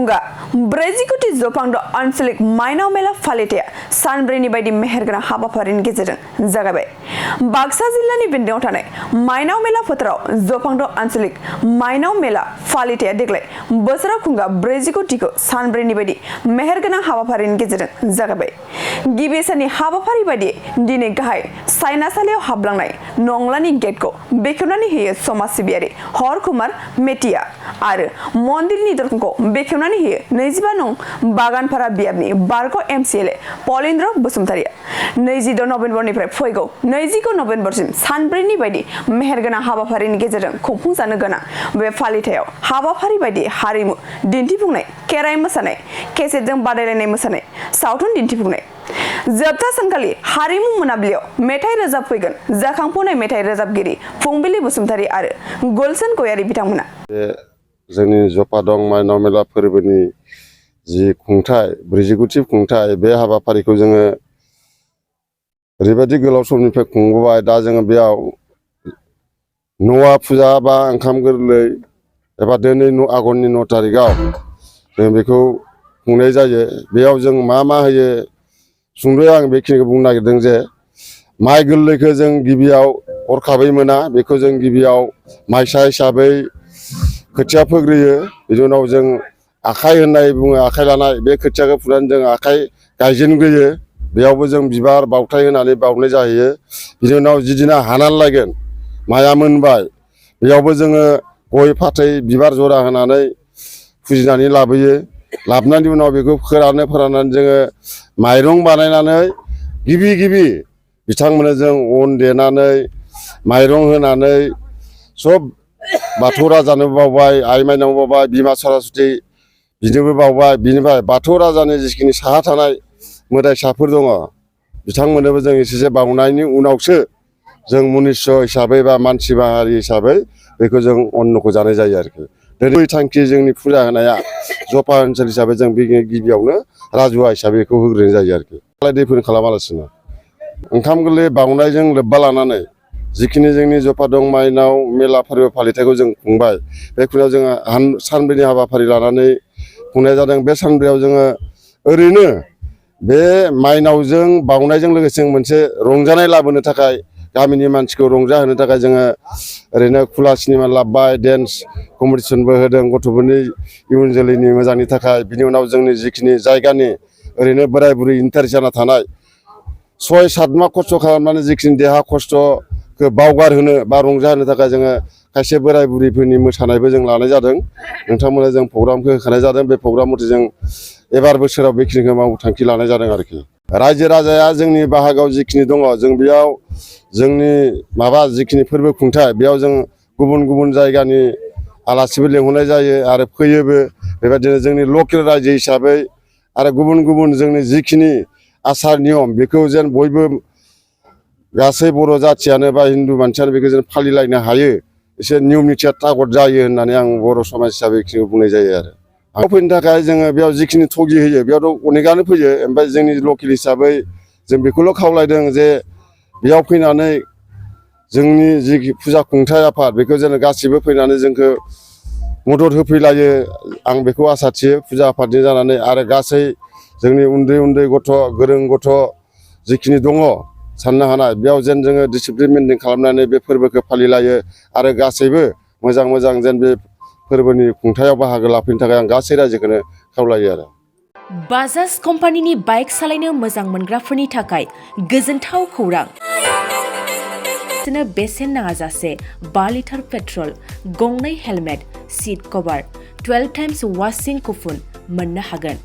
खुंगा ब्रैजिकोटी जौखांद आनसलिक माइनाव मेला फालिथाया सानब्रैनि बायदि मेहेरगोनां हाबाफारिनि गेजेरजों जागायबाय। बाक्सा जिल्लानि बेन्दोंआव थानाय माइनाव मेला फोथाराव जौखांद आनसलिक माइनाव मेला फालिथाया देग्लाय बोसोराव खुंगा ब्रैजिकोटीखौ सानब्रैनि बायदि मेहेरगोनां हाबाफारिनि गेजेरजों जागायबाय। गिबि साननि हाबाफारि बायदि दिनै गाहाय सायनासालियाव हाबलांनाय नंलानि गेटखौ बेखेवनानै होयो समाज सिबियारि हरकुमार मेटिया आरो मन्दिरनि दरखंखौ बेखेवनानै होयो 25 नं बागानपारा बियाबनि बारग' एमसिएलए पलेन्द्र बसुमतारिया। 22 नभेम्बरनिफ्राय फैगौ 29 नभेम्बरसिम सानब्रैनि बायदि मेहेरगोनां हाबाफारिनि गेजेरजों खुंफुंजानो गोनां बे फालिथायाव हाबाफारि बायदि हारिमु दिन्थिफुंनाय, खेराइ मोसानाय, केसेटजों बादायलायनाय मोसानाय, सावथुन दिन्थिफुंनाय। जोबथा सानखालि हारिमु मोनाबिलियाव मेथाइ रोजाबफैगोन जाखांफुनाय मेथाइ रोजाबगिरि फुंबिलि बसुमतारी आरो गुलशन गयारी बिथांमोना। जोंनि जपादं माइनाव मेला फोरबोनि जि खुंथाय ब्रैजिकोटी खुंथाय बे हाबाफारिखौ जोङो ओरैबायदि गोलाव समनिफ्राय खुंबोबाय। दा जोङो बेयाव नवा फुजा बा ओंखाम गोरलै एबा दिनै आघननि 9 तारिखआव जों बेखौ खुंनाय जायो। बेयाव जों मा होयो सुंद'यै आं बेखिनिखौ बुंनो नागिरदों जे माइ गोरलैखौ जों गिबियाव हरखाबै मोना, बेखौ जों गिबियाव माइसा हिसाबै खोथिया फोग्रोयो। बिनि उनाव जों आखाइ होननाय बुङो, आखाइ लानाय बे खोथियाखौ फुनानै जों आखाइ गायजेनग्रोयो। बेयावबो जों बिबार बावथाय होनानै बावनाय जाहैयो। बिनि उनाव जिदिना हानानै लायगोन माइआ मोनबाय बेयावबो जोङो गय फाथै बिबार जरा होनानै फुजिनानै लाबोयो। लाबोनायनि उनाव बेखौ फोराननानै जोङो माइरं बानायनानै गिबि बिथांमोननो जों अन देनानै माइरं होनानै सब बाथौ राजानोबो बावबाय, आइ माइनाव बावबाय, बिमा सरासति बिनोबो बावबाय। बिनिफ्राय बाथौ राजानि जिखिनि साहा थानाय मोदायसाफोर दङ बिथांमोननोबो जों एसेसो बावनायनि उनावसो जों मनुष्य हिसाबै बा मानसि माहारि हिसाबै बेखौ जों अन्नखौ जानाय जायो आरोखि। दिनै थांखि जोंनि फुजा होनाया जपा ओनसोल हिसाबै जों गिबियावनो राजुवा हिसाबै बेखौ होग्रोनाय जायो आरोखि। दैफोर खालामालासिनो ओंखाम गोरलै बावनायजों लोब्बा लानानै जिखिनि जोंनि जपादं माइनाव मेला फोरबो फालिथायखौ जों खुंबाय। बे खुंनायाव जोङो सानब्रैनि हाबाफारि लानानै खुंनाय जादों। बे सानब्रैयाव जोङो ओरैनो बे माइनावजों बावनायजों लोगोसे मोनसे रंजानाय लाबोनो थाखाय गामिनि मानसिखौ रंजाहोनो थाखाय जोङो ओरैनो खुला सिनेमा लाबोबाय, डेन्स कम्पिटिसनबो होदों गथ'फोरनि इयुन जोलैनि मोजांनि थाखाय। बिनि उनाव जोंनि जिखिनि जायगानि ओरैनो बोराय बुरै इन्टारेस्ट जाना थानाय 6-7 माह खस्थ' खालामनानै जिखिनि देहा खस्थ'खौ बावगारहोनो बा रंजाहोनो थाखाय जोङो खायसे बोराय बुरैफोरनि मोसानायबो जों लानाय जादों। नोंथांमोना जों प्रग्रामखौ होखानाय जादों। बे प्रग्राम मथे जों एबार बोसोराव बेखिनिखौ मावनो थांखि लानाय जादों आरोखि। रायजो राजाया जोंनि बाहागोआव जिखिनि दङ जों बेयाव जोंनि जिखिनि फोरबो खुंथाय बेयाव जों गुबुन जायगानि आलासिबो लेंहरनाय जायो आरो फैयोबो। बेबायदिनो जोंनि लकेल रायजो हिसाबै आरो गुबुन जोंनि जिखिनि आसार नियम बेखौ जेन बयबो गासै बर' जाथियानो बा हिन्दु मानसियानो बेखौ जेन फालिलायनो हायो, एसे नियम निथिया थागद जायो होननानै आं बर' समाज हिसाबै बेखिनिखौ बुंनाय जायो आरो। फैनो थाखाय जोङो बेयाव जिखिनि थगि होयो बेयावथ' अनेकानो फैयो। ओमफ्राय जोंनि लकेल हिसाबै जों बेखौल' खावलायदों जे बेयाव फैनानै जोंनि जि फुजा खुंथाय आफाद बेखौ जेन गासिबो फैनानै जोंखौ मदद होफैलायो आं बेखौ आसा थियो फुजा आफादनि जानानै। आरो गासै जोंनि उन्दै गथ' गोरों गथ' जिखिनि दङ साननो हानाय बेयाव जेन जोङो डिसिप्लिन मेनटेन खालामनानै बे फोरबोखौ फालिलायो आरो गासैबो मोजां जेन बे फोरबोनि खुंथायाव बाहागो लाफैनो थाखाय आं गासै रायजोखौनो खावलायो आरो। बाजाज कम्पानिनि बाइक सालायनो मोजां मोनग्राफोरनि थाखाय गोजोनथाव खौरां। बेसेन नाङाजासे 5 लिटार पेट्रल, 2 हेलमेट, सीट कभार, 12 टाइम्स वाशिं कुपन मोननो हागोन।